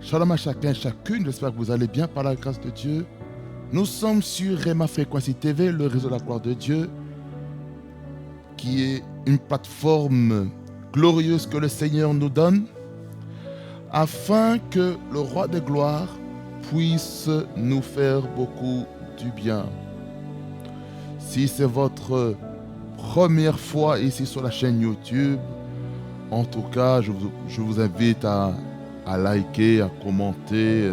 Shalom à chacun, chacune, j'espère que vous allez bien par la grâce de Dieu. Nous sommes sur Rema Frequency TV, le réseau de la gloire de Dieu, qui est une plateforme glorieuse que le Seigneur nous donne, afin que le Roi de gloire puisse nous faire beaucoup du bien. Si c'est votre première fois ici sur la chaîne YouTube, en tout cas, je vous invite à liker, à commenter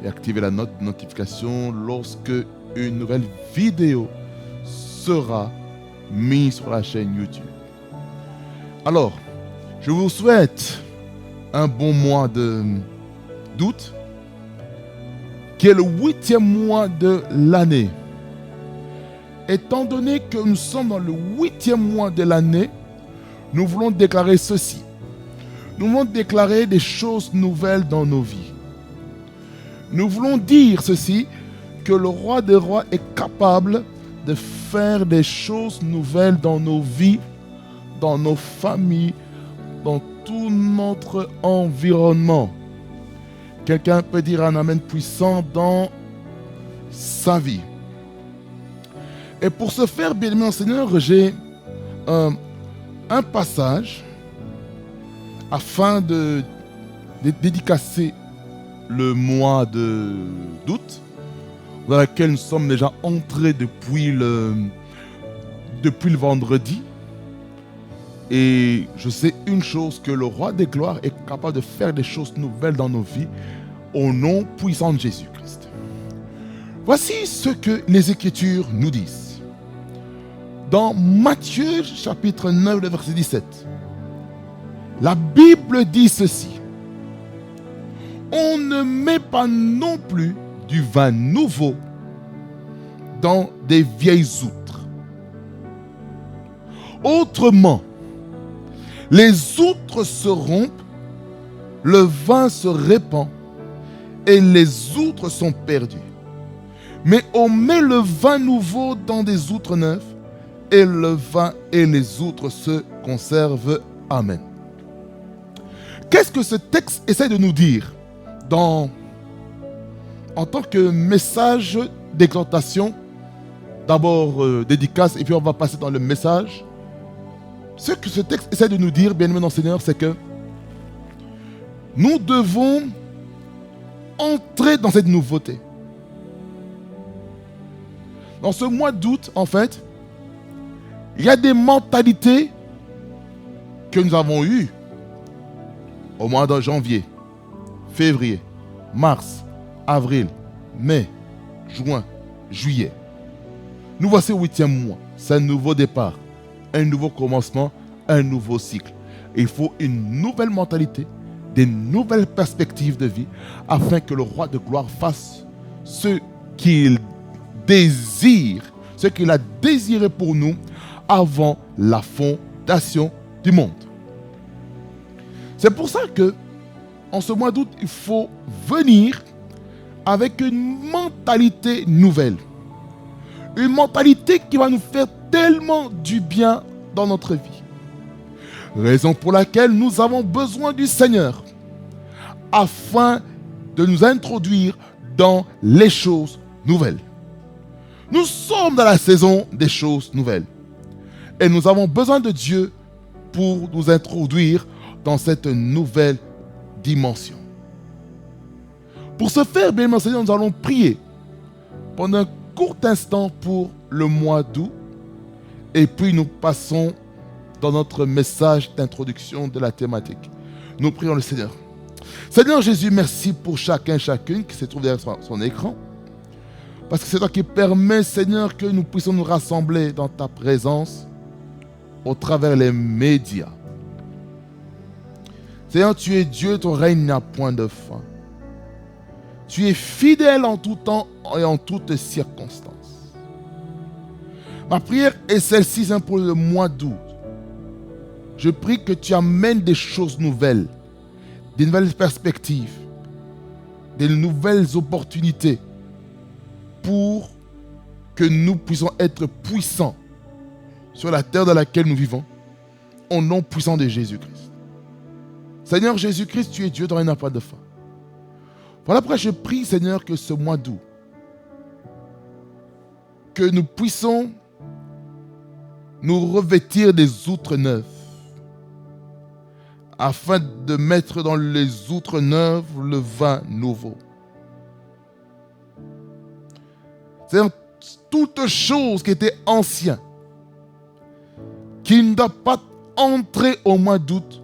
et activer la notification lorsque une nouvelle vidéo sera mise sur la chaîne YouTube. Alors, je vous souhaite un bon mois d'août, qui est le 8e mois de l'année. Étant donné que nous sommes dans le 8e mois de l'année, nous voulons déclarer ceci. Nous voulons déclarer des choses nouvelles dans nos vies. Nous voulons dire ceci, que le Roi des rois est capable de faire des choses nouvelles dans nos vies, dans nos familles, dans tout notre environnement. Quelqu'un peut dire un amen puissant dans sa vie. Et pour ce faire, bien aimé Seigneur, j'ai un passage afin de dédicacer le mois d'août, dans lequel nous sommes déjà entrés depuis le vendredi. Et je sais une chose, que le Roi des gloires est capable de faire des choses nouvelles dans nos vies, au nom puissant de Jésus-Christ. Voici ce que les Écritures nous disent. Dans Matthieu chapitre 9, le verset 17, la Bible dit ceci. On ne met pas non plus du vin nouveau dans des vieilles outres. Autrement, les outres se rompent, le vin se répand et les outres sont perdues. Mais on met le vin nouveau dans des outres neuves et le vin et les outres se conservent. Amen. Qu'est-ce que ce texte essaie de nous dire en tant que message d'exhortation? D'abord dédicace et puis on va passer dans le message. Ce que ce texte essaie de nous dire, bien aimé dans le Seigneur, c'est que nous devons entrer dans cette nouveauté. Dans ce mois d'août, en fait, il y a des mentalités que nous avons eues au mois de janvier, février, mars, avril, mai, juin, juillet. Nous voici au 8e mois. C'est un nouveau départ, un nouveau commencement, un nouveau cycle. Et il faut une nouvelle mentalité, des nouvelles perspectives de vie, afin que le Roi de gloire fasse ce qu'il désire, ce qu'il a désiré pour nous avant la fondation du monde. C'est pour ça que, en ce mois d'août, il faut venir avec une mentalité nouvelle. Une mentalité qui va nous faire tellement du bien dans notre vie. Raison pour laquelle nous avons besoin du Seigneur, afin de nous introduire dans les choses nouvelles. Nous sommes dans la saison des choses nouvelles. Et nous avons besoin de Dieu pour nous introduire dans cette nouvelle dimension. Pour ce faire, bien aimé Seigneur, nous allons prier pendant un court instant pour le mois d'août. Et puis nous passons dans notre message d'introduction de la thématique. Nous prions le Seigneur. Seigneur Jésus, merci pour chacun, chacune qui se trouve derrière son écran. Parce que c'est toi qui permets, Seigneur, que nous puissions nous rassembler dans ta présence au travers les médias. Seigneur, tu es Dieu, ton règne n'a point de fin. Tu es fidèle en tout temps et en toutes circonstances. Ma prière est celle-ci pour le mois d'août. Je prie que tu amènes des choses nouvelles, des nouvelles perspectives, des nouvelles opportunités pour que nous puissions être puissants sur la terre dans laquelle nous vivons, au nom puissant de Jésus-Christ. Seigneur Jésus-Christ, tu es Dieu, ton règne n'a pas de fin. Voilà pourquoi je prie, Seigneur, que ce mois d'août, que nous puissions nous revêtir des outres neuves, afin de mettre dans les outres neuves le vin nouveau. C'est-à-dire, toute chose qui était ancienne, qui ne doit pas entrer au mois d'août,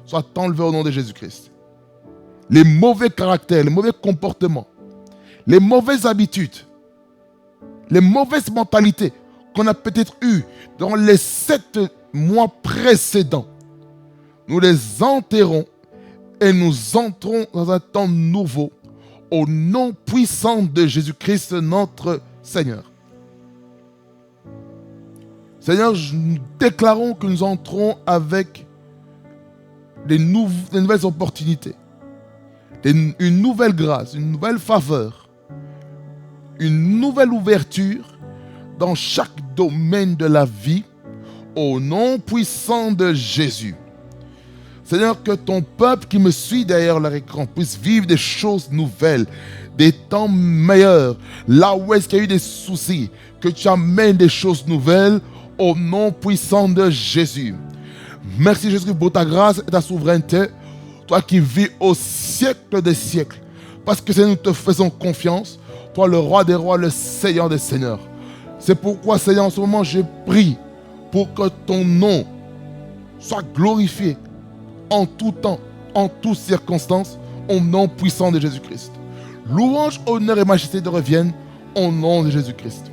soit enlevée au nom de Jésus-Christ. Les mauvais caractères, les mauvais comportements, les mauvaises habitudes, les mauvaises mentalités qu'on a peut-être eues dans les 7 mois précédents, nous les enterrons et nous entrons dans un temps nouveau au nom puissant de Jésus-Christ notre Seigneur. Seigneur, nous déclarons que nous entrons avec des nouvelles opportunités, une nouvelle grâce, une nouvelle faveur, une nouvelle ouverture dans chaque domaine de la vie au nom puissant de Jésus. Seigneur, que ton peuple qui me suit derrière leur écran puisse vivre des choses nouvelles, des temps meilleurs, là où est-ce qu'il y a eu des soucis, que tu amènes des choses nouvelles au nom puissant de Jésus. Merci Jésus pour ta grâce et ta souveraineté, toi qui vis au siècle des siècles, parce que nous te faisons confiance, toi le roi des rois, le Seigneur des seigneurs. C'est pourquoi, Seigneur, en ce moment, je prie pour que ton nom soit glorifié en tout temps, en toutes circonstances, au nom puissant de Jésus-Christ. Louange, honneur et majesté te reviennent au nom de Jésus-Christ.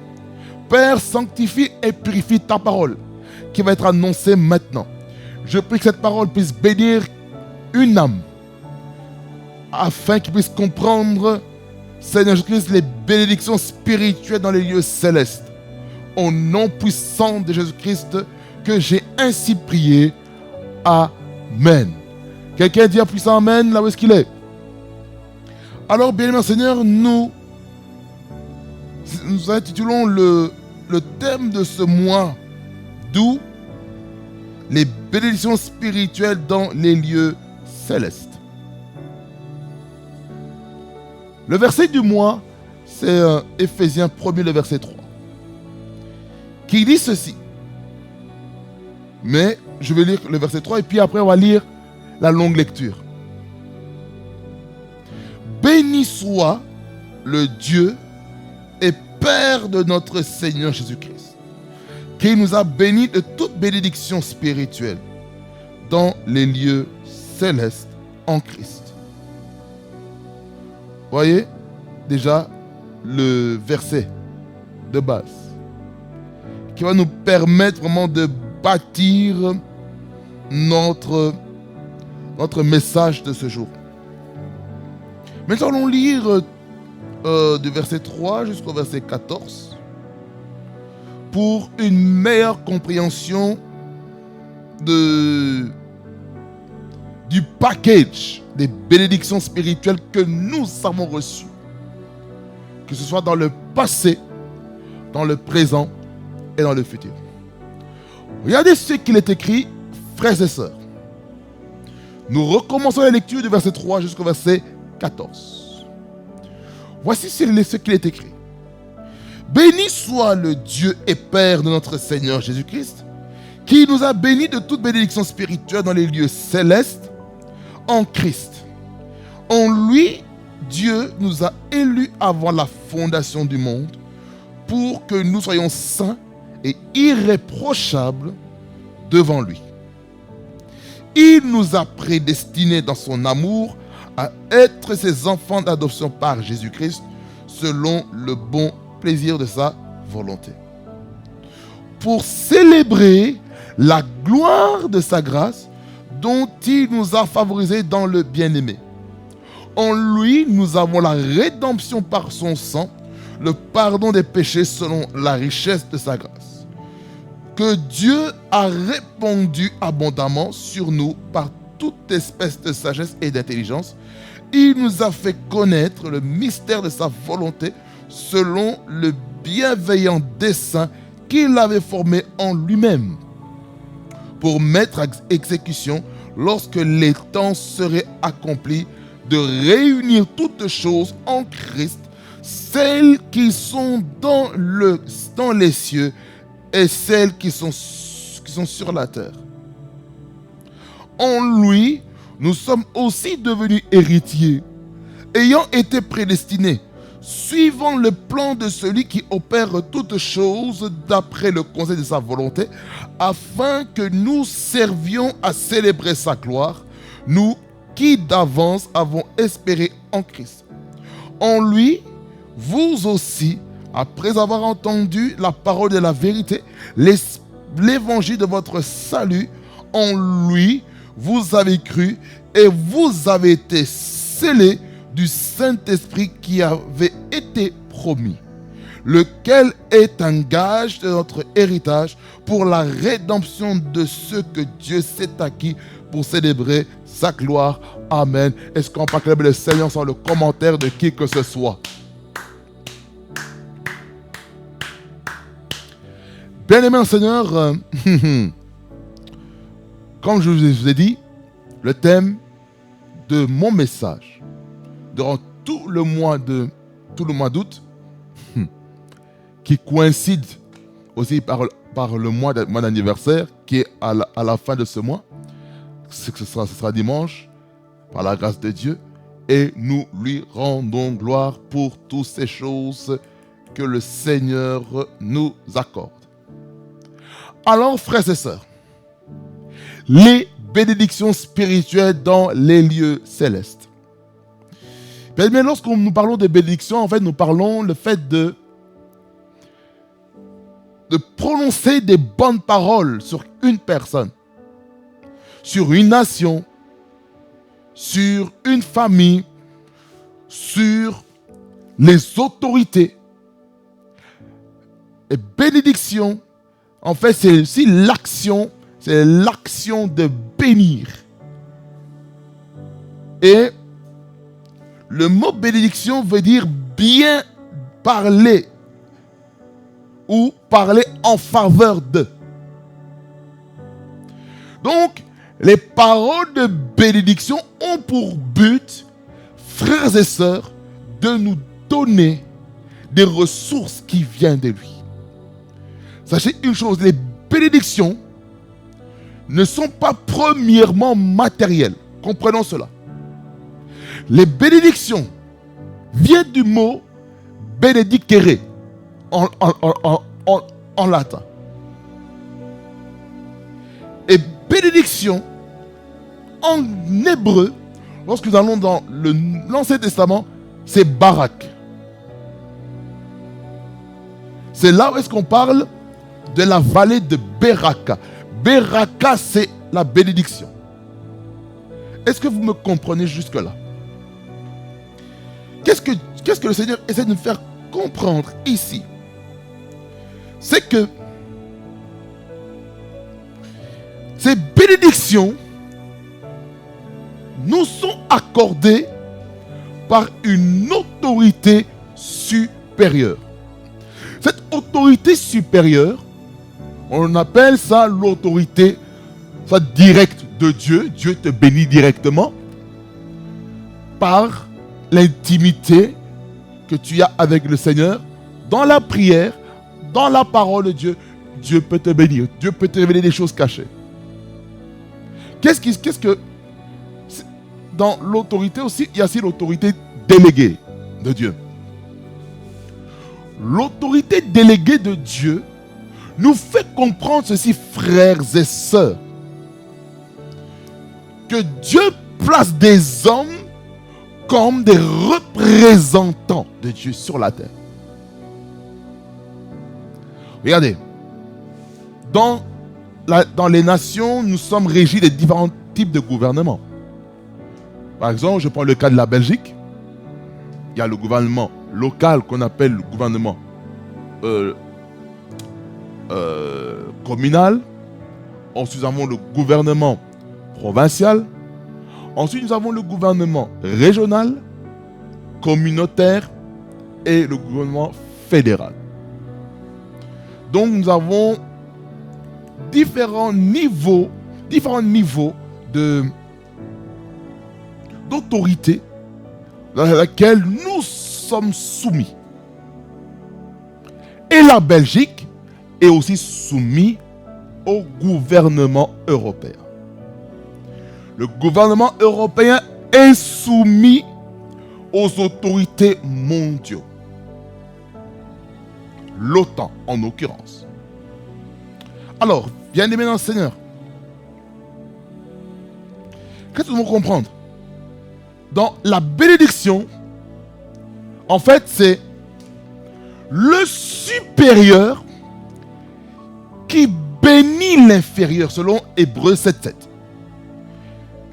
Père, sanctifie et purifie ta parole qui va être annoncée maintenant. Je prie que cette parole puisse bénir une âme afin qu'il puisse comprendre, Seigneur Jésus-Christ, les bénédictions spirituelles dans les lieux célestes. Au nom puissant de Jésus-Christ que j'ai ainsi prié. Amen. Quelqu'un dit un puissant Amen là où est-ce qu'il est? Alors, bien-aimé Seigneur, nous intitulons le thème de ce mois d'août, les bénédictions spirituelles dans les lieux célestes. Le verset du mois, c'est Éphésiens 1er, le verset 3, qui dit ceci. Mais je vais lire le verset 3 et puis après on va lire la longue lecture. Béni soit le Dieu et Père de notre Seigneur Jésus-Christ, qui nous a bénis de toute bénédiction spirituelle dans les lieux célestes en Christ. Voyez déjà le verset de base qui va nous permettre vraiment de bâtir notre message de ce jour. Maintenant, allons lire du verset 3 jusqu'au verset 14 pour une meilleure compréhension du package des bénédictions spirituelles que nous avons reçues, que ce soit dans le passé, dans le présent et dans le futur. Regardez ce qu'il est écrit, frères et sœurs. Nous recommençons la lecture du verset 3 jusqu'au verset 14. Voici ce qu'il est écrit. Béni soit le Dieu et Père de notre Seigneur Jésus-Christ, qui nous a bénis de toute bénédiction spirituelle dans les lieux célestes en Christ. En lui, Dieu nous a élus avant la fondation du monde pour que nous soyons saints et irréprochables devant lui. Il nous a prédestinés dans son amour à être ses enfants d'adoption par Jésus-Christ selon le bon plaisir de sa volonté, pour célébrer la gloire de sa grâce dont il nous a favorisés dans le bien-aimé. En lui, nous avons la rédemption par son sang, le pardon des péchés selon la richesse de sa grâce, que Dieu a répandu abondamment sur nous par toute espèce de sagesse et d'intelligence. Il nous a fait connaître le mystère de sa volonté selon le bienveillant dessein qu'il avait formé en lui-même pour mettre à exécution lorsque les temps seraient accomplis de réunir toutes choses en Christ, celles qui sont dans les cieux et celles qui sont sur la terre. En lui, nous sommes aussi devenus héritiers, ayant été prédestinés, suivant le plan de celui qui opère toutes choses d'après le conseil de sa volonté, afin que nous servions à célébrer sa gloire, nous qui d'avance avons espéré en Christ. En lui, vous aussi, après avoir entendu la parole de la vérité, l'évangile de votre salut, en lui, vous avez cru et vous avez été scellés du Saint-Esprit qui avait été promis, lequel est un gage de notre héritage pour la rédemption de ceux que Dieu s'est acquis pour célébrer sa gloire. Amen. Est-ce qu'on peut acclamer le Seigneur sans le commentaire de qui que ce soit? Bien-aimé en Seigneur, comme je vous ai dit, le thème de mon message durant tout le mois d'août, qui coïncide aussi par le mois de mon anniversaire, qui est à la fin de ce mois, ce sera dimanche, par la grâce de Dieu, et nous lui rendons gloire pour toutes ces choses que le Seigneur nous accorde. Alors, frères et sœurs, les bénédictions spirituelles dans les lieux célestes. Mais lorsque nous parlons de bénédictions, en fait, nous parlons le fait de prononcer des bonnes paroles sur une personne, sur une nation, sur une famille, sur les autorités. Et bénédiction, en fait, c'est aussi l'action de bénir. Et le mot bénédiction veut dire bien parler ou parler en faveur de. Donc, les paroles de bénédiction ont pour but, frères et sœurs, de nous donner des ressources qui viennent de lui. Sachez une chose, les bénédictions ne sont pas premièrement matérielles. Comprenons cela. Les bénédictions viennent du mot benedicere en latin. Et bénédiction en hébreu, lorsque nous allons dans l'Ancien Testament, c'est barak. C'est là où est-ce qu'on parle de la vallée de Beraka. Beraka, c'est la bénédiction. Est-ce que vous me comprenez jusque-là? Qu'est-ce que le Seigneur essaie de nous faire comprendre ici? C'est que ces bénédictions nous sont accordées par une autorité supérieure. Cette autorité supérieure, on appelle ça l'autorité directe de Dieu. Dieu te bénit directement par l'intimité que tu as avec le Seigneur, dans la prière, dans la parole de Dieu. Dieu peut te bénir. Dieu peut te révéler des choses cachées. Qu'est-ce que dans l'autorité aussi, il y a aussi l'autorité déléguée de Dieu. L'autorité déléguée de Dieu nous fait comprendre ceci, frères et sœurs, que Dieu place des hommes comme des représentants de Dieu sur la terre. Regardez, dans les nations, nous sommes régis de différents types de gouvernements. Par exemple, je prends le cas de la Belgique. Il y a le gouvernement local qu'on appelle le gouvernement communal. Ensuite, nous avons le gouvernement provincial. Ensuite, nous avons le gouvernement régional, communautaire et le gouvernement fédéral. Donc, nous avons différents niveaux d'autorité dans laquelle nous sommes soumis. Et la Belgique est aussi soumise au gouvernement européen. Le gouvernement européen est soumis aux autorités mondiales. L'OTAN, en l'occurrence. Alors, bien-aimés dans le Seigneur, qu'est-ce que nous devons comprendre? Dans la bénédiction, en fait, c'est le supérieur qui bénit l'inférieur, selon Hébreux 7.7.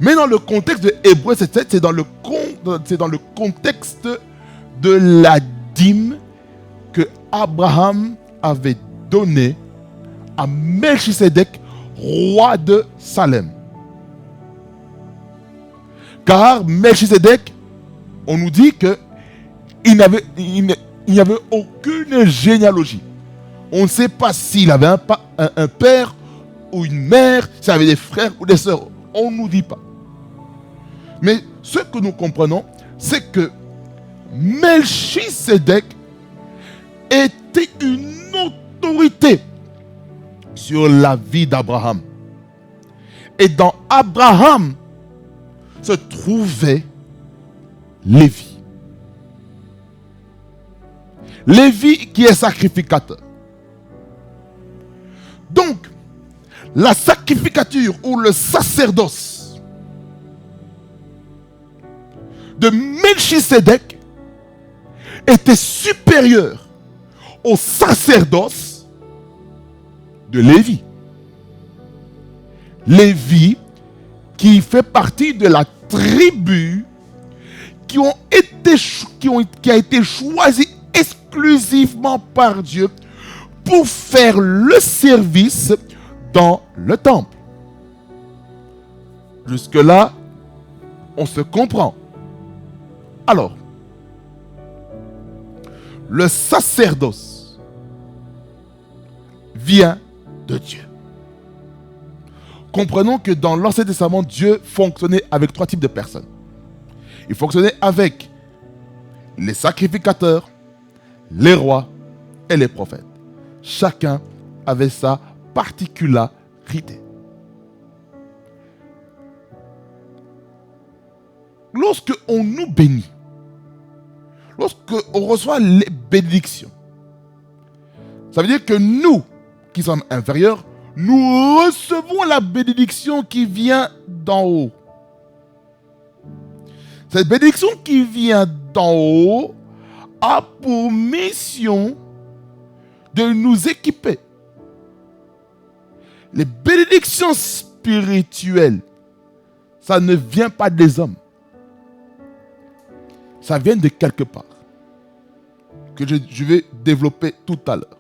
Mais dans le contexte de Hébreux 7.7, c'est dans le contexte de la dîme que Abraham avait donnée à Melchisédek, roi de Salem. Car Melchisédek, on nous dit qu'il n'y avait aucune généalogie. On ne sait pas s'il avait un père ou une mère, s'il avait des frères ou des sœurs. On ne nous dit pas. Mais ce que nous comprenons, c'est que Melchisédek était une autorité sur la vie d'Abraham. Et dans Abraham se trouvait Lévi. Lévi qui est sacrificateur. Donc, la sacrificature ou le sacerdoce de Melchisédek était supérieur au sacerdoce de Lévi. Lévi qui fait partie de la tribu qui a été choisie exclusivement par Dieu pour faire le service dans le temple. Jusque-là, on se comprend. Alors, le sacerdoce vient de Dieu. Comprenons que dans l'Ancien Testament, Dieu fonctionnait avec 3 types de personnes. Il fonctionnait avec les sacrificateurs, les rois et les prophètes. Chacun avait sa particularité. Lorsque on nous bénit, lorsque on reçoit les bénédictions, ça veut dire que nous, qui sommes inférieurs, nous recevons la bénédiction qui vient d'en haut. Cette bénédiction qui vient d'en haut a pour mission de nous équiper. Les bénédictions spirituelles, ça ne vient pas des hommes. Ça vient de quelque part. Que je vais développer tout à l'heure.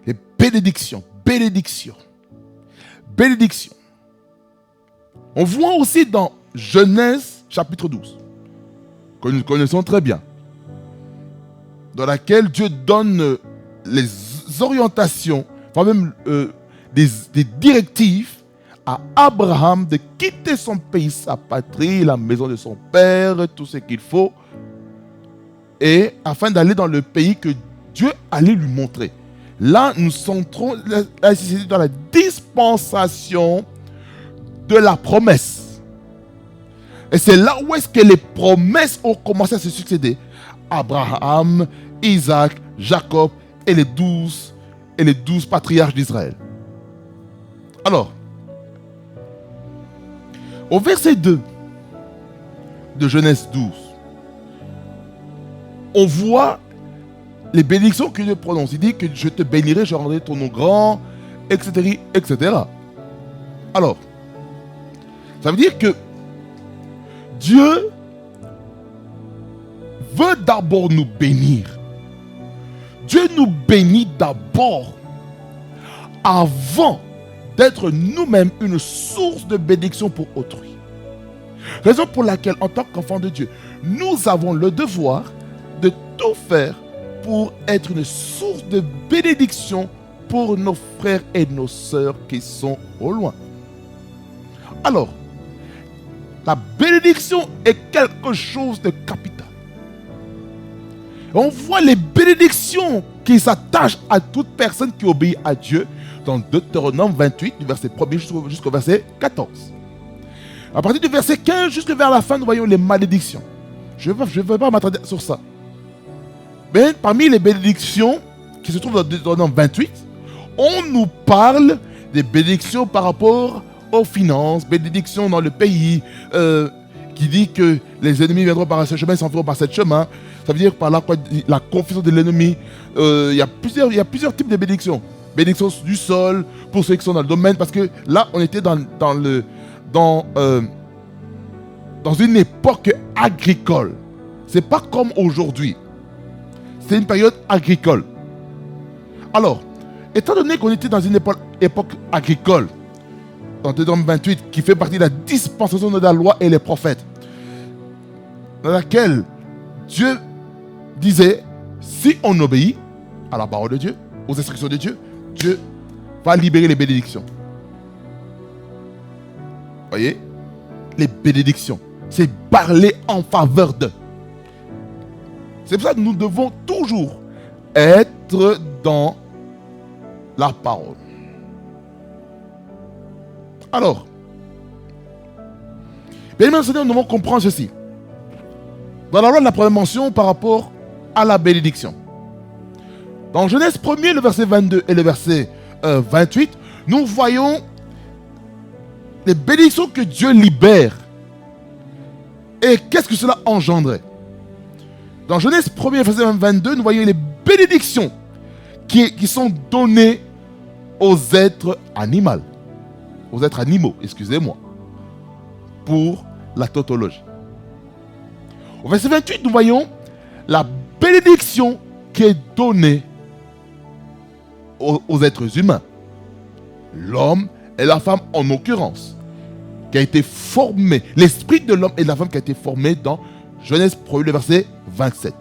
Les bénédictions. On voit aussi dans Genèse chapitre 12, que nous connaissons très bien, dans laquelle Dieu donne les orientations, enfin même des directives à Abraham de quitter son pays, sa patrie, la maison de son père, tout ce qu'il faut, et afin d'aller dans le pays que Dieu allait lui montrer. Là, nous centrons dans la dispensation de la promesse. Et c'est là où est-ce que les promesses ont commencé à se succéder. Abraham, Isaac, Jacob et les 12 patriarches d'Israël. Alors, au verset 2 de Genèse 12, on voit les bénédictions que Dieu prononce. Il dit que je te bénirai, je rendrai ton nom grand, etc., etc. Alors, ça veut dire que Dieu veut d'abord nous bénir. Dieu nous bénit d'abord avant d'être nous-mêmes une source de bénédiction pour autrui. Raison pour laquelle, en tant qu'enfants de Dieu, nous avons le devoir de tout faire pour être une source de bénédiction pour nos frères et nos sœurs qui sont au loin. Alors, la bénédiction est quelque chose de capital. On voit les bénédictions qui s'attachent à toute personne qui obéit à Dieu dans Deutéronome 28, du verset 1er jusqu'au verset 14. À partir du verset 15 jusqu'à vers la fin, nous voyons les malédictions. Je ne vais pas m'attarder sur ça. Mais parmi les bénédictions qui se trouvent dans Deutéronome 28, on nous parle des bénédictions par rapport aux finances, bénédictions dans le pays, qui dit que les ennemis viendront par ce chemin, s'enfuiront par ce chemin. Ça veut dire par là la confusion de l'ennemi. Il y a plusieurs types de bénédictions. Bénédictions du sol, pour ceux qui sont dans le domaine, parce que là, on était dans une époque agricole. C'est pas comme aujourd'hui. C'est une période agricole. Alors, étant donné qu'on était dans une époque agricole, dans Deutéronome 28, qui fait partie de la dispensation de la loi et les prophètes, dans laquelle Dieu disait, si on obéit à la parole de Dieu, aux instructions de Dieu, Dieu va libérer les bénédictions. Voyez? Les bénédictions. C'est parler en faveur d'eux. C'est pour ça que nous devons toujours être dans la parole. Alors, bien aimés, nous devons comprendre ceci. Dans la loi de la première mention par rapport à la bénédiction. Dans Genèse 1er, le verset 22 et le verset 28, nous voyons les bénédictions que Dieu libère. Et qu'est-ce que cela engendrait? Dans Genèse 1er, verset 22, nous voyons les bénédictions qui sont données aux êtres animaux. Aux êtres animaux, excusez-moi. Pour la tautologie. Au verset 28, nous voyons la bénédiction qui est donnée aux êtres humains. L'homme et la femme en l'occurrence, qui a été formé, l'esprit de l'homme et de la femme qui a été formé dans Genèse 1, le verset 27.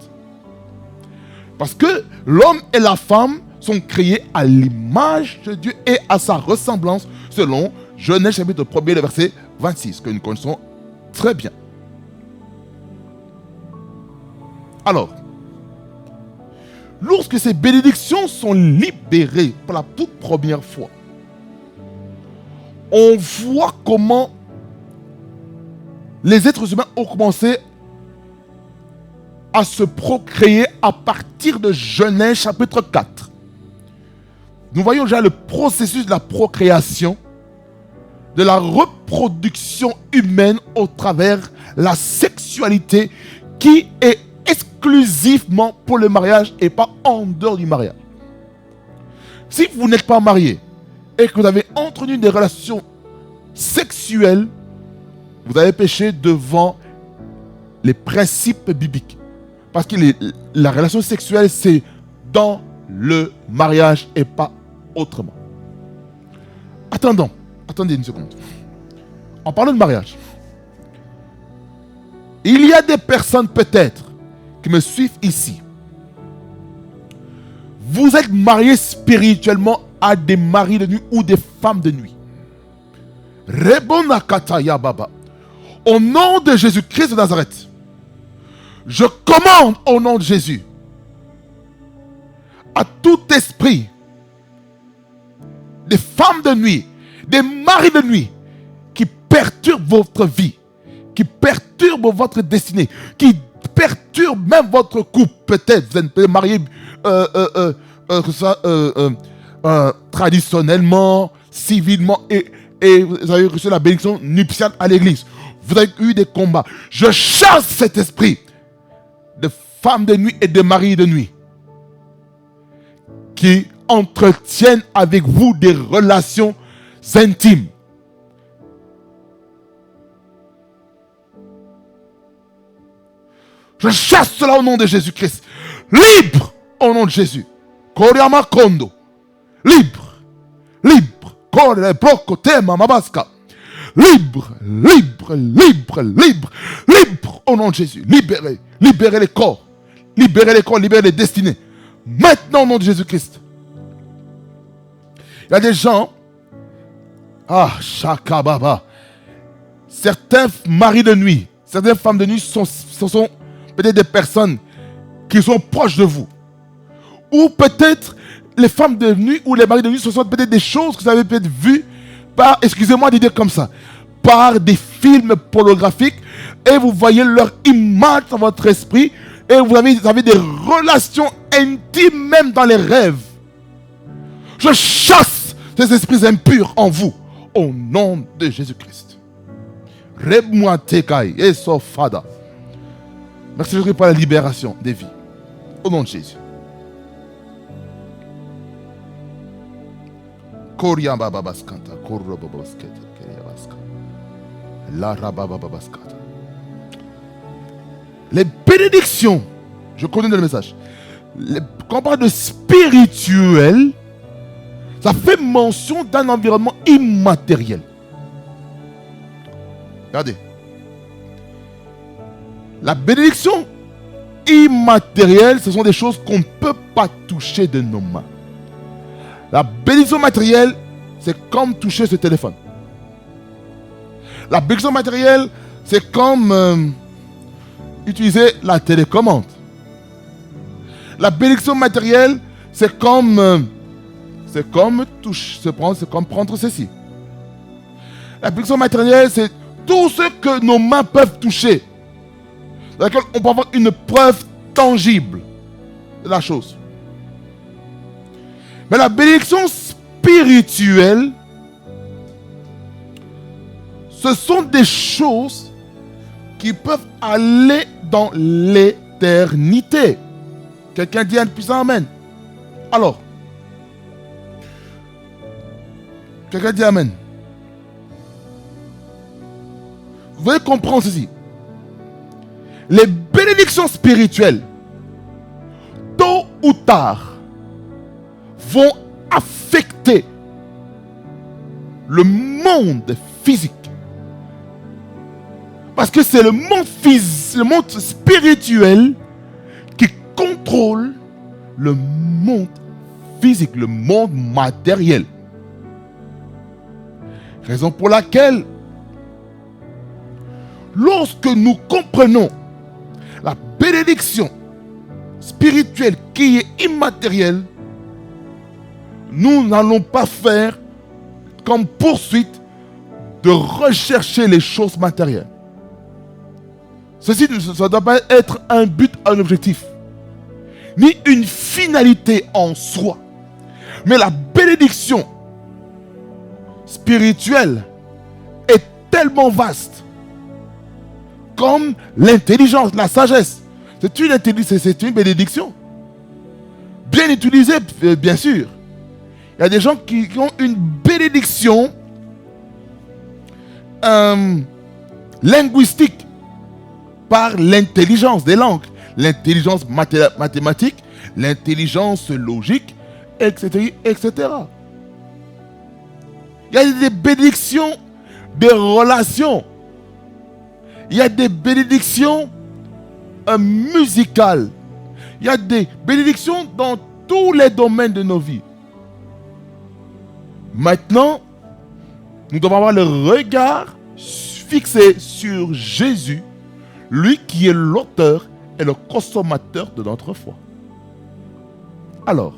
Parce que l'homme et la femme sont créés à l'image de Dieu et à sa ressemblance, selon Genèse chapitre 1, le verset 26, que nous connaissons très bien. Alors, lorsque ces bénédictions sont libérées pour la toute première fois, on voit comment les êtres humains ont commencé à se procréer à partir de Genèse chapitre 4. Nous voyons déjà le processus de la procréation, de la reproduction humaine au travers la sexualité qui est exclusivement pour le mariage et pas en dehors du mariage. Si vous n'êtes pas marié et que vous avez entretenu des relations sexuelles, vous avez péché devant les principes bibliques. Parce que la relation sexuelle, c'est dans le mariage et pas autrement. Attendez une seconde. En parlant de mariage, il y a des personnes peut-être qui me suivent ici. Vous êtes mariés spirituellement à des maris de nuit ou des femmes de nuit. Rebonakataya Baba. Au nom de Jésus-Christ de Nazareth, je commande au nom de Jésus à tout esprit des femmes de nuit, des maris de nuit qui perturbent votre vie, qui perturbent votre destinée, qui perturbent même votre couple. Peut-être vous êtes marié traditionnellement, civilement et vous avez reçu la bénédiction nuptiale à l'église. Vous avez eu des combats. Je chasse cet esprit de femmes de nuit et de maris de nuit qui entretiennent avec vous des relations intimes. Je chasse cela au nom de Jésus-Christ. Libre au nom de Jésus. Koriama Kondo. Libre. Libre. Kore Broko Tema Mabaska. Libre, libre, libre, libre, libre au nom de Jésus. Libérez, libérez les corps. Libérez les corps, libérez les destinées. Maintenant au nom de Jésus-Christ. Il y a des gens, Shakababa. Certains maris de nuit, certaines femmes de nuit, ce sont peut-être des personnes qui sont proches de vous. Ou peut-être les femmes de nuit ou les maris de nuit, ce sont peut-être des choses que vous avez peut-être vues par, excusez-moi de dire comme ça, par des films pornographiques, et vous voyez leur image dans votre esprit, et vous avez des relations intimes même dans les rêves. Je chasse ces esprits impurs en vous, au nom de Jésus-Christ. Merci Jésus pour la libération des vies, au nom de Jésus. Les bénédictions, je connais le message. Quand on parle de spirituel, ça fait mention d'un environnement immatériel. Regardez. La bénédiction immatérielle, ce sont des choses qu'on ne peut pas toucher de nos mains. La bénédiction matérielle, c'est comme toucher ce téléphone. La bénédiction matérielle, c'est comme utiliser la télécommande. La bénédiction matérielle, c'est comme prendre ceci. La bénédiction matérielle, c'est tout ce que nos mains peuvent toucher, dans laquelle on peut avoir une preuve tangible de la chose. Mais la bénédiction spirituelle, ce sont des choses qui peuvent aller dans l'éternité. Quelqu'un dit un puissant amen. Alors, quelqu'un dit amen. Vous devez comprendre ceci. Les bénédictions spirituelles, tôt ou tard, vont affecter le monde physique. Parce que c'est le monde spirituel qui contrôle le monde physique, le monde matériel. Raison pour laquelle, lorsque nous comprenons la bénédiction spirituelle qui est immatérielle, nous n'allons pas faire comme poursuite de rechercher les choses matérielles. Ceci ne doit pas être un but, un objectif, ni une finalité en soi. Mais la bénédiction spirituelle est tellement vaste, comme l'intelligence, la sagesse. C'est une bénédiction. Bien utilisée, bien sûr. Il y a des gens qui ont une bénédiction linguistique par l'intelligence des langues, l'intelligence mathématique, l'intelligence logique, etc., etc. Il y a des bénédictions des relations. Il y a des bénédictions musicales. Il y a des bénédictions dans tous les domaines de nos vies. Maintenant, nous devons avoir le regard fixé sur Jésus, lui qui est l'auteur et le consommateur de notre foi. Alors,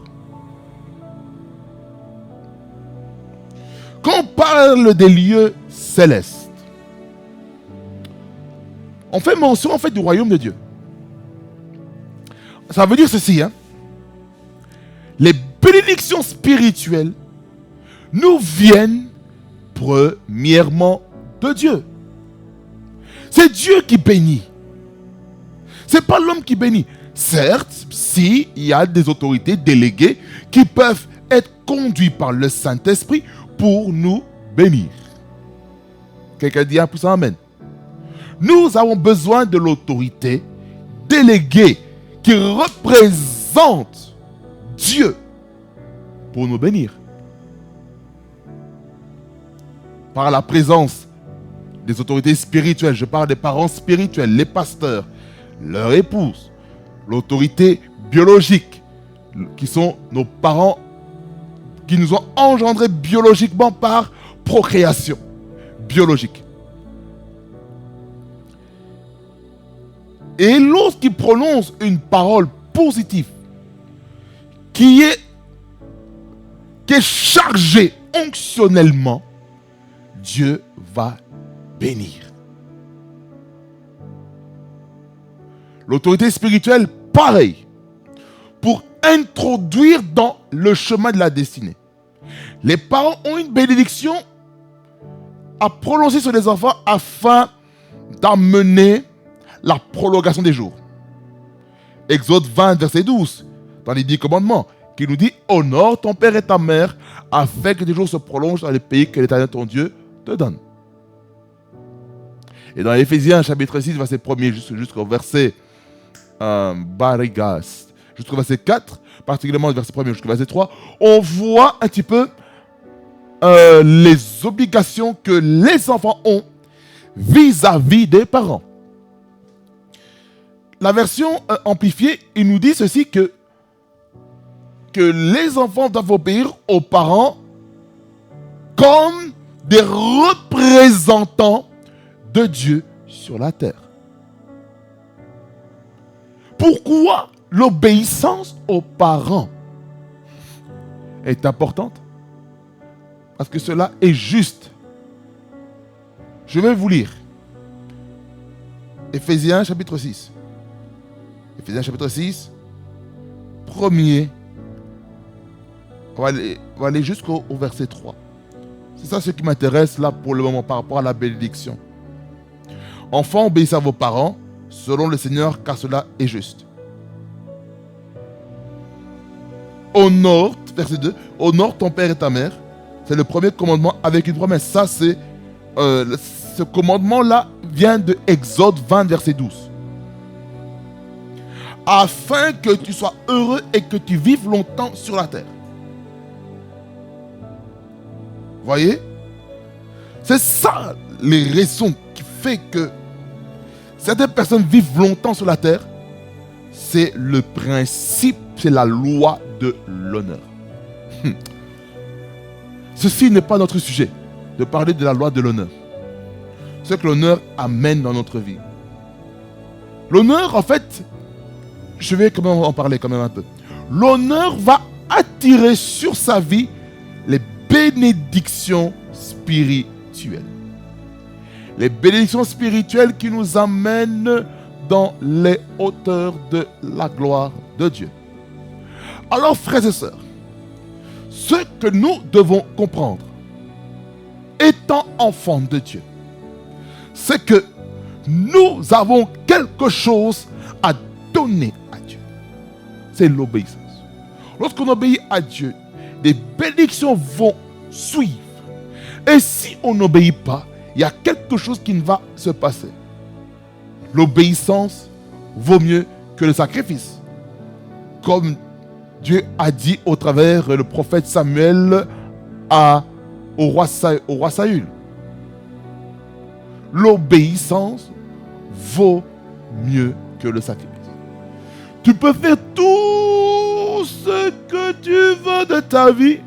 quand on parle des lieux célestes, on fait mention en fait du royaume de Dieu. Ça veut dire ceci, les bénédictions spirituelles nous viennent premièrement de Dieu. C'est Dieu qui bénit. C'est pas l'homme qui bénit. Certes, si il y a des autorités déléguées qui peuvent être conduites par le Saint-Esprit pour nous bénir. Quelqu'un dit un puissant amen. Nous avons besoin de l'autorité déléguée qui représente Dieu pour nous bénir. Par la présence des autorités spirituelles, je parle des parents spirituels, les pasteurs, leur épouse, l'autorité biologique, qui sont nos parents qui nous ont engendrés biologiquement par procréation biologique. Et lorsqu'ils prononcent une parole positif, qui est chargé onctionnellement, Dieu va bénir. L'autorité spirituelle, pareil, pour introduire dans le chemin de la destinée. Les parents ont une bénédiction à prononcer sur les enfants afin d'amener la prolongation des jours. Exode 20, verset 12, dans les 10 commandements, qui nous dit « Honore ton père et ta mère, afin que tes jours se prolongent dans le pays que l'Éternel ton Dieu te donne. » Et dans Éphésiens, chapitre 6, verset 1er jusqu'au verset jusqu'au verset 4, particulièrement le verset 1er jusqu'au verset 3, on voit un petit peu les obligations que les enfants ont vis-à-vis des parents. La version amplifiée, il nous dit ceci que les enfants doivent obéir aux parents comme des représentants de Dieu sur la terre. Pourquoi l'obéissance aux parents est importante? Parce que cela est juste. Je vais vous lire Éphésiens chapitre 6. Éphésiens chapitre 6, premier. On va aller jusqu'au verset 3. C'est ça ce qui m'intéresse là pour le moment par rapport à la bénédiction. Enfants, obéissez à vos parents selon le Seigneur, car cela est juste. Honore, verset 2, honore ton père et ta mère. C'est le premier commandement avec une promesse. Ça, c'est ce commandement-là vient de Exode 20, verset 12. Afin que tu sois heureux et que tu vives longtemps sur la terre. Voyez? C'est ça les raisons qui fait que certaines personnes vivent longtemps sur la terre. C'est le principe, c'est la loi de l'honneur. Ceci n'est pas notre sujet, de parler de la loi de l'honneur. Ce que l'honneur amène dans notre vie. L'honneur, en fait, je vais quand même en parler quand même un peu. L'honneur va attirer sur sa vie les bénédictions spirituelles. Les bénédictions spirituelles qui nous amènent dans les hauteurs de la gloire de Dieu. Alors, frères et sœurs, ce que nous devons comprendre, étant enfants de Dieu, c'est que nous avons quelque chose à donner à Dieu. C'est l'obéissance. Lorsqu'on obéit à Dieu, des bénédictions vont suivre. Et si on n'obéit pas, il y a quelque chose qui ne va se passer. L'obéissance vaut mieux que le sacrifice. Comme Dieu a dit au travers le prophète Samuel au roi Saül. L'obéissance vaut mieux que le sacrifice. Tu peux faire tout ce que tu veux de ta vie,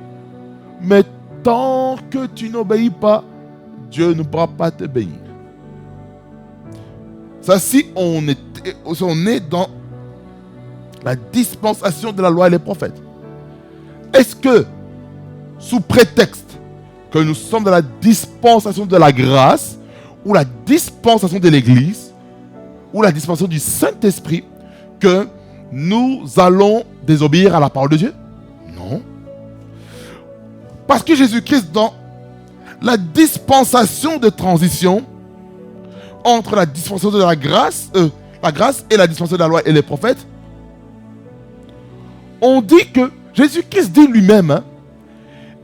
mais tant que tu n'obéis pas, Dieu ne pourra pas te bénir. Ça, si on est dans la dispensation de la loi et les prophètes, est-ce que, sous prétexte que nous sommes dans la dispensation de la grâce, ou la dispensation de l'Église, ou la dispensation du Saint-Esprit, que nous allons désobéir à la parole de Dieu? Non. Parce que Jésus-Christ, dans la dispensation de transition entre la dispensation de la grâce et la dispensation de la loi et les prophètes, on dit que Jésus-Christ dit lui-même,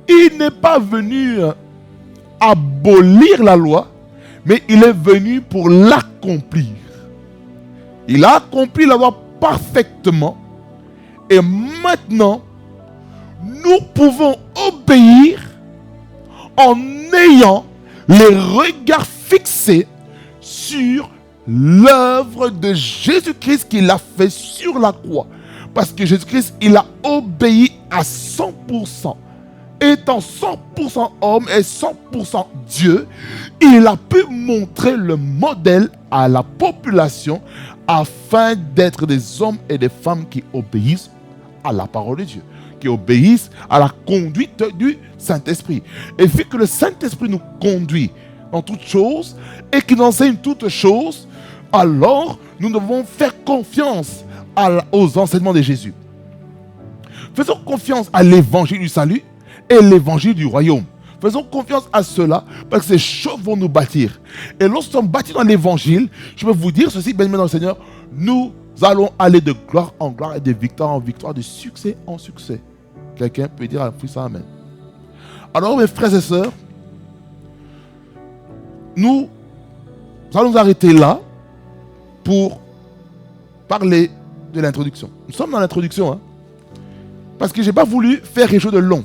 il n'est pas venu abolir la loi, mais il est venu pour l'accomplir. Il a accompli la loi parfaitement. Et maintenant, nous pouvons obéir en ayant les regards fixés sur l'œuvre de Jésus-Christ qu'il a fait sur la croix. Parce que Jésus-Christ, il a obéi à 100%. étant 100% homme et 100% Dieu, il a pu montrer le modèle à la population afin d'être des hommes et des femmes qui obéissent à la parole de Dieu, qui obéissent à la conduite du Saint-Esprit. Et vu que le Saint-Esprit nous conduit dans toutes choses et qu'il enseigne toutes choses, alors nous devons faire confiance aux enseignements de Jésus. Faisons confiance à l'évangile du salut et l'évangile du royaume. Faisons confiance à cela parce que ces choses vont nous bâtir. Et lorsque nous sommes bâtis dans l'évangile, je peux vous dire ceci, bien-aimés dans le Seigneur, nous allons aller de gloire en gloire et de victoire en victoire, de succès en succès. Quelqu'un peut dire à puissant amen. Alors mes frères et sœurs, nous allons nous arrêter là pour parler de l'introduction. Nous sommes dans l'introduction, hein, parce que je n'ai pas voulu faire quelque chose de long,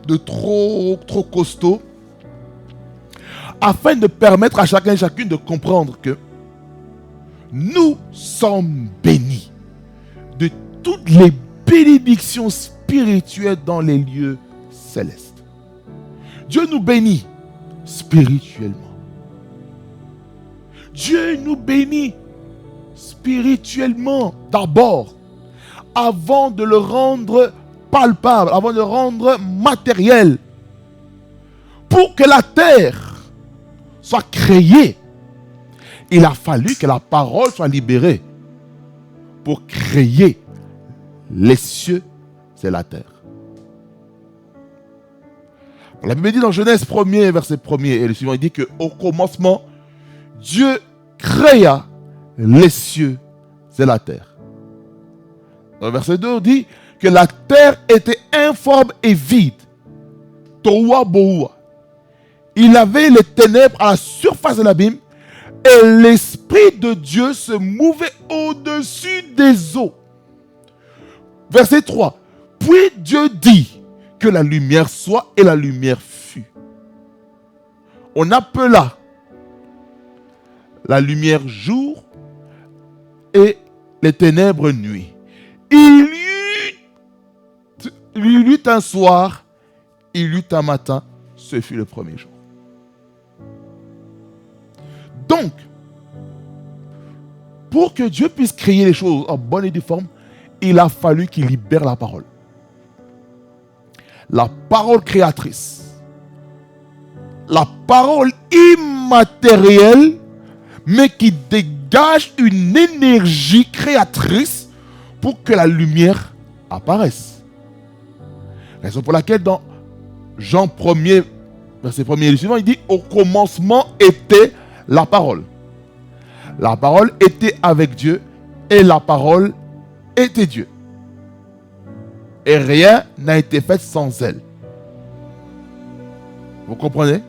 de trop costaud, afin de permettre à chacun et chacune de comprendre que nous sommes bénis de toutes les bénédictions spirituelles dans les lieux célestes. Dieu nous bénit spirituellement. Dieu nous bénit spirituellement d'abord, avant de le rendre palpable, avant de le rendre matériel. Pour que la terre soit créée, il a fallu que la parole soit libérée pour créer les cieux et la terre. La Bible dit dans Genèse 1er, verset 1er et le suivant, il dit qu'au commencement, Dieu créa les cieux et la terre. Dans le verset 2, on dit que la terre était informe et vide. Tohuwa bohua. Il avait les ténèbres à la surface de l'abîme et l'Esprit de Dieu se mouvait au-dessus des eaux. Verset 3. Puis Dieu dit que la lumière soit et la lumière fut. On appela la lumière jour et les ténèbres nuit. Il y eut un soir, il y eut un matin, ce fut le premier jour. Donc, pour que Dieu puisse créer les choses en bonne et due forme, il a fallu qu'il libère la parole. La parole créatrice. La parole immatérielle, mais qui dégage une énergie créatrice pour que la lumière apparaisse. Raison pour laquelle dans Jean 1er, verset 1er et suivant, il dit « Au commencement était la parole. La parole était avec Dieu et la parole était Dieu. Et rien n'a été fait sans elle. » Vous comprenez?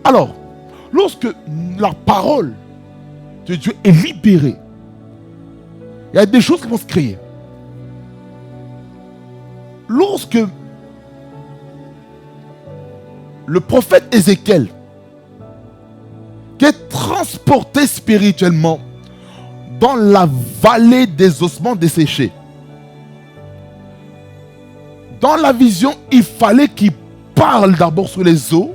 Alors, lorsque la parole de Dieu est libérée, il y a des choses qui vont se créer. Lorsque le prophète Ézéchiel, qui est transporté spirituellement dans la vallée des ossements desséchés, dans la vision, il fallait qu'il parle d'abord sur les eaux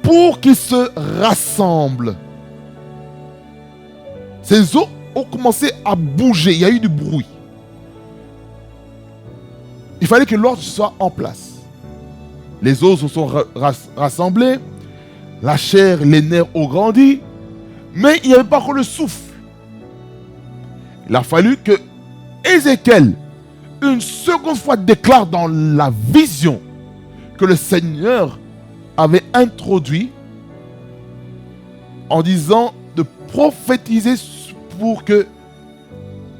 pour qu'ils se rassemblent. Ces eaux ont commencé à bouger, il y a eu du bruit. Il fallait que l'ordre soit en place. Les os se sont rassemblés, la chair, les nerfs ont grandi, mais il n'y avait pas encore le souffle. Il a fallu que Ézéchiel, une seconde fois, déclare dans la vision que le Seigneur avait introduit en disant de prophétiser pour que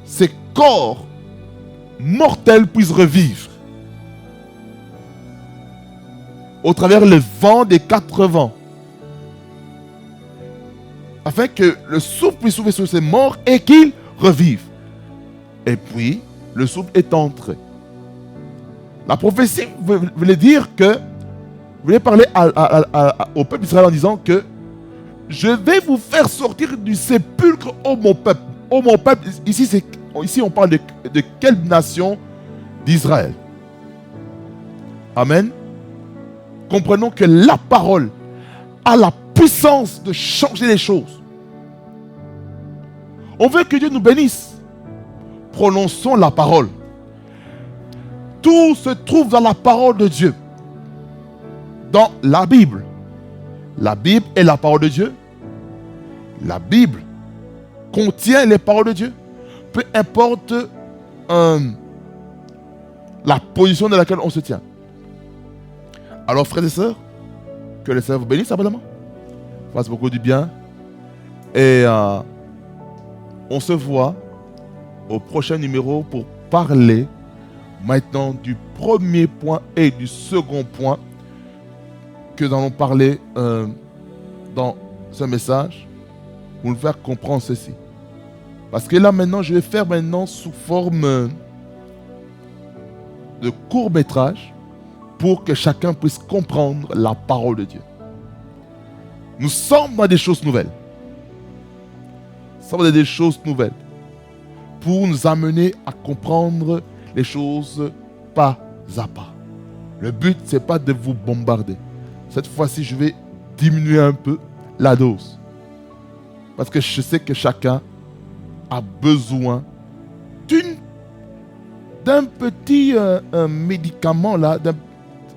ces corps mortels puissent revivre au travers le vent des 4 vents, afin que le souffle puisse souffler sur ces morts et qu'ils revivent. Et puis, le souffle est entré. La prophétie voulait dire que, voulait parler au peuple d'Israël en disant que je vais vous faire sortir du sépulcre, ô mon peuple. Ô mon peuple, ici on parle de quelle nation? D'Israël. Amen. Comprenons que la parole a la puissance de changer les choses. On veut que Dieu nous bénisse. Prononçons la parole. Tout se trouve dans la parole de Dieu. Dans la Bible. La Bible est la parole de Dieu. La Bible contient les paroles de Dieu. Peu importe la position dans laquelle on se tient. Alors, frères et sœurs, que le Seigneur vous bénisse abondamment. Fasse beaucoup du bien. Et on se voit au prochain numéro pour parler maintenant du premier point et du second point que nous allons parler dans ce message pour nous faire comprendre ceci. Parce que là maintenant, je vais faire maintenant sous forme de court-métrage pour que chacun puisse comprendre la parole de Dieu. Nous sommes dans des choses nouvelles. Nous sommes dans des choses nouvelles pour nous amener à comprendre les choses pas à pas. Le but, ce n'est pas de vous bombarder. Cette fois-ci, je vais diminuer un peu la dose. Parce que je sais que chacun a besoin d'un petit médicament là,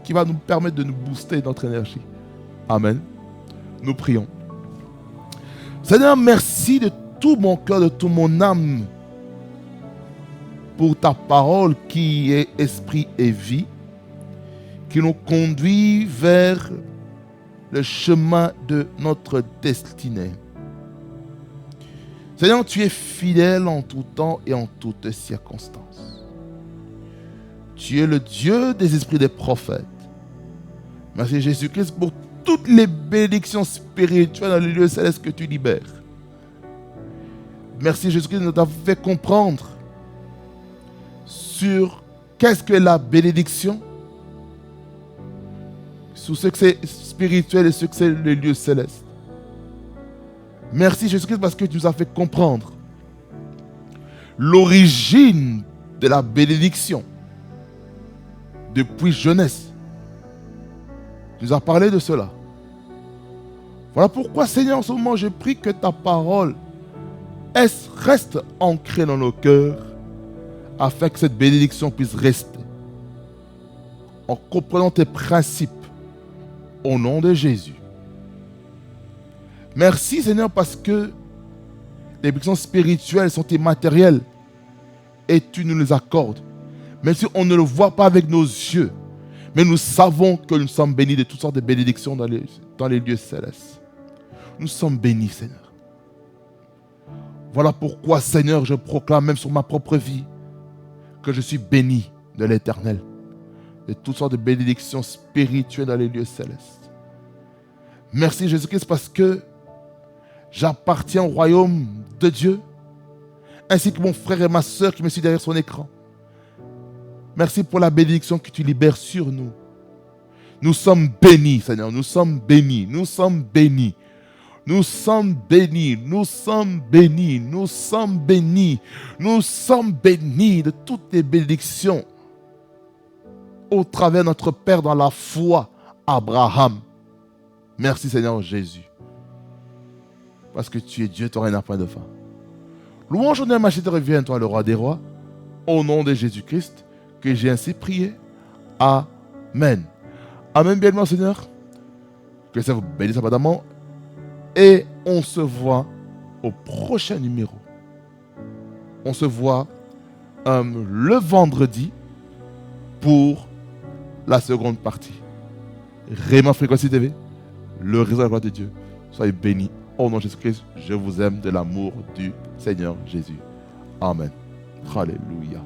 qui va nous permettre de nous booster notre énergie. Amen. Nous prions. Seigneur, merci de tout mon cœur, de toute mon âme pour ta parole qui est esprit et vie, qui nous conduit vers le chemin de notre destinée. Seigneur, tu es fidèle en tout temps et en toutes circonstances. Tu es le Dieu des esprits des prophètes. Merci Jésus-Christ pour toutes les bénédictions spirituelles dans les lieux célestes que tu libères. Merci Jésus-Christ de nous avoir fait comprendre sur qu'est-ce que la bénédiction, sur ce que c'est spirituel et ce que c'est les lieux célestes. Merci Jésus-Christ parce que tu nous as fait comprendre l'origine de la bénédiction depuis jeunesse. Tu nous as parlé de cela. Voilà pourquoi, Seigneur, en ce moment, je prie que ta parole reste ancrée dans nos cœurs afin que cette bénédiction puisse rester en comprenant tes principes au nom de Jésus. Merci, Seigneur, parce que les bénédictions spirituelles sont immatérielles et tu nous les accordes. Même si on ne le voit pas avec nos yeux, mais nous savons que nous sommes bénis de toutes sortes de bénédictions dans les lieux célestes. Nous sommes bénis, Seigneur. Voilà pourquoi, Seigneur, je proclame même sur ma propre vie que je suis béni de l'Éternel, de toutes sortes de bénédictions spirituelles dans les lieux célestes. Merci, Jésus-Christ, parce que j'appartiens au royaume de Dieu, ainsi que mon frère et ma soeur qui me suivent derrière son écran. Merci pour la bénédiction que tu libères sur nous. Nous sommes bénis, Seigneur. Nous sommes bénis. Nous sommes bénis. Nous sommes bénis. Nous sommes bénis. Nous sommes bénis. Nous sommes bénis de toutes les bénédictions au travers de notre Père dans la foi, Abraham. Merci, Seigneur Jésus. Parce que tu es Dieu, tu n'auras point de fin. Louange, honneur, majesté revienne, toi, le roi des rois, au nom de Jésus-Christ, que j'ai ainsi prié. Amen. Amen, bien-aimé, Seigneur. Que ça vous bénisse abondamment. Et on se voit au prochain numéro. On se voit le vendredi pour la seconde partie. Réma Fréquency TV, le réseau de la gloire de Dieu. Soyez bénis. Au nom de Jésus-Christ, je vous aime de l'amour du Seigneur Jésus. Amen. Alléluia.